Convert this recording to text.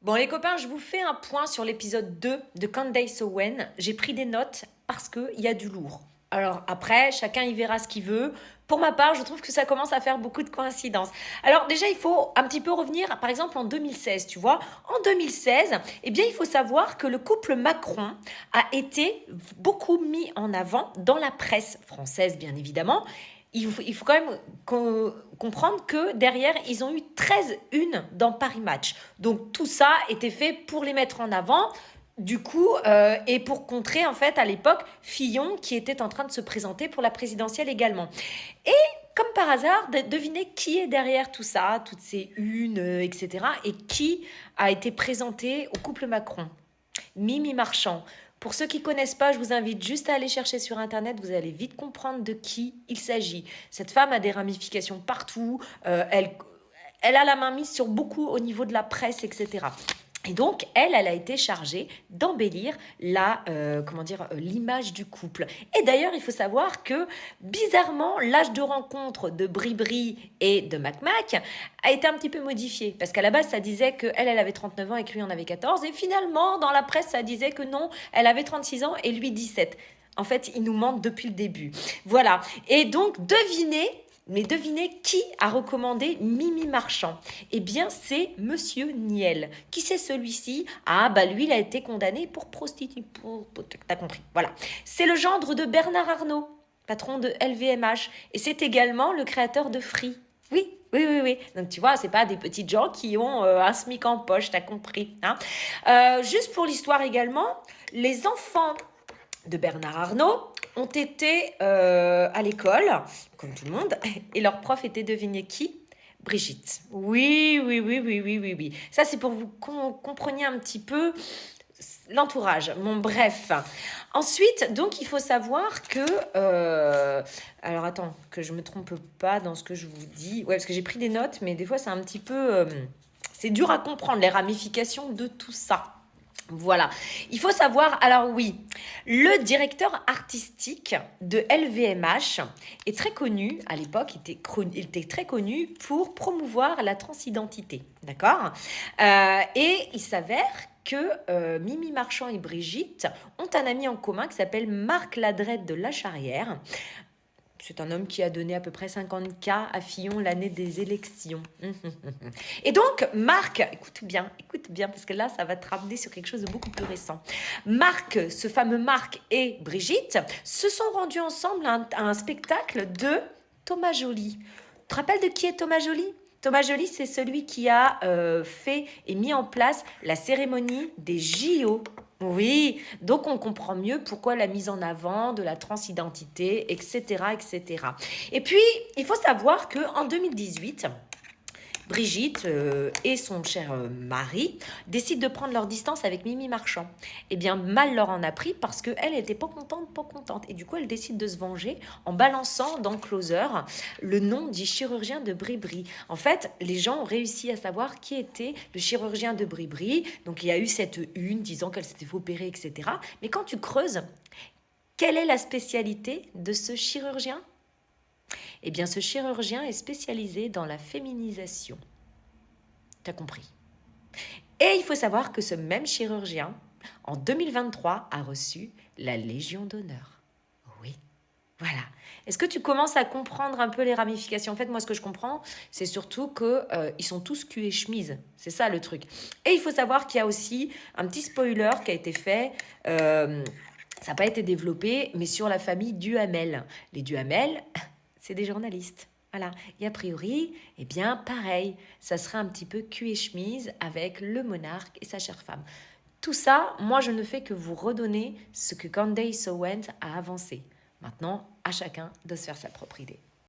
Bon les copains, je vous fais un point sur l'épisode 2 de Candace Owen. J'ai pris des notes parce qu'il y a du lourd. Alors après, chacun y verra ce qu'il veut. Pour ma part, je trouve que ça commence à faire beaucoup de coïncidences. Alors déjà, il faut un petit peu revenir, par exemple, en 2016, tu vois. En 2016, eh bien, il faut savoir que le couple Macron a été beaucoup mis en avant dans la presse française, bien évidemment. Il faut quand même comprendre que derrière, ils ont eu 13 unes dans Paris Match. Donc tout ça était fait pour les mettre en avant. Du coup, et pour contrer en fait à l'époque Fillon qui était en train de se présenter pour la présidentielle également. Et comme par hasard, devinez qui est derrière tout ça, toutes ces unes, etc. Et qui a été présenté au couple Macron. Mimi Marchand. Pour ceux qui ne connaissent pas, je vous invite juste à aller chercher sur Internet, vous allez vite comprendre de qui il s'agit. Cette femme a des ramifications partout, elle a la main mise sur beaucoup au niveau de la presse, etc. Et donc, elle a été chargée d'embellir l'image du couple. Et d'ailleurs, il faut savoir que, bizarrement, l'âge de rencontre de Bribri et de Mac a été un petit peu modifié. Parce qu'à la base, ça disait qu'elle, elle avait 39 ans et que lui en avait 14. Et finalement, dans la presse, ça disait que non, elle avait 36 ans et lui 17. En fait, il nous ment depuis le début. Voilà. Et donc, devinez qui a recommandé Mimi Marchand? Eh bien, c'est Monsieur Niel. Qui c'est celui-ci? Ah, bah lui, il a été condamné pour prostitution. T'as compris, voilà. C'est le gendre de Bernard Arnault, patron de LVMH. Et c'est également le créateur de Free. Oui, oui, oui, oui. Donc, tu vois, c'est pas des petits gens qui ont un SMIC en poche, t'as compris. Hein. Juste pour l'histoire également, les enfants de Bernard Arnault ont été à l'école, comme tout le monde, et leur prof était, devinez qui? Brigitte. Oui, oui, oui, oui, oui, oui, oui. Ça, c'est pour vous compreniez un petit peu l'entourage. Bon, bref. Ensuite, donc, il faut savoir que... alors, attends, que je me trompe pas dans ce que je vous dis. Ouais, parce que j'ai pris des notes, mais des fois, c'est un petit peu... c'est dur à comprendre, les ramifications de tout ça. Voilà. Il faut savoir, alors oui, le directeur artistique de LVMH est très connu, à l'époque, il était très connu pour promouvoir la transidentité. D'accord. Et il s'avère que Mimi Marchand et Brigitte ont un ami en commun qui s'appelle Marc Ladrette de La Charrière. C'est un homme qui a donné à peu près 50K à Fillon l'année des élections. Et donc, Marc, écoute bien, parce que là, ça va te ramener sur quelque chose de beaucoup plus récent. Marc, ce fameux Marc et Brigitte, se sont rendus ensemble à un spectacle de Thomas Joly. Tu te rappelles de qui est Thomas Joly? Thomas Joly, c'est celui qui a fait et mis en place la cérémonie des JO. Oui, donc on comprend mieux pourquoi la mise en avant de la transidentité, etc., etc. Et puis, il faut savoir qu'en 2018, Brigitte et son cher mari décident de prendre leur distance avec Mimi Marchand. Eh bien, mal leur en a pris parce qu'elle n'était pas contente. Et du coup, elle décide de se venger en balançant dans Closer le nom du chirurgien de Bribri. En fait, les gens ont réussi à savoir qui était le chirurgien de Bribri. Donc, il y a eu cette une disant qu'elle s'était fait opérer, etc. Mais quand tu creuses, quelle est la spécialité de ce chirurgien? Eh bien, ce chirurgien est spécialisé dans la féminisation. T'as compris. Et il faut savoir que ce même chirurgien, en 2023, a reçu la Légion d'honneur. Oui, voilà. Est-ce que tu commences à comprendre un peu les ramifications? En fait, moi, ce que je comprends, c'est surtout qu'ils sont tous cul et chemise. C'est ça, le truc. Et il faut savoir qu'il y a aussi un petit spoiler qui a été fait... ça n'a pas été développé, mais sur la famille Duhamel. Les Duhamel, c'est des journalistes. Voilà. Et a priori, eh bien, pareil, ça serait un petit peu cul et chemise avec le monarque et sa chère femme. Tout ça, moi, je ne fais que vous redonner ce que Candace Owens a avancé. Maintenant, à chacun de se faire sa propre idée.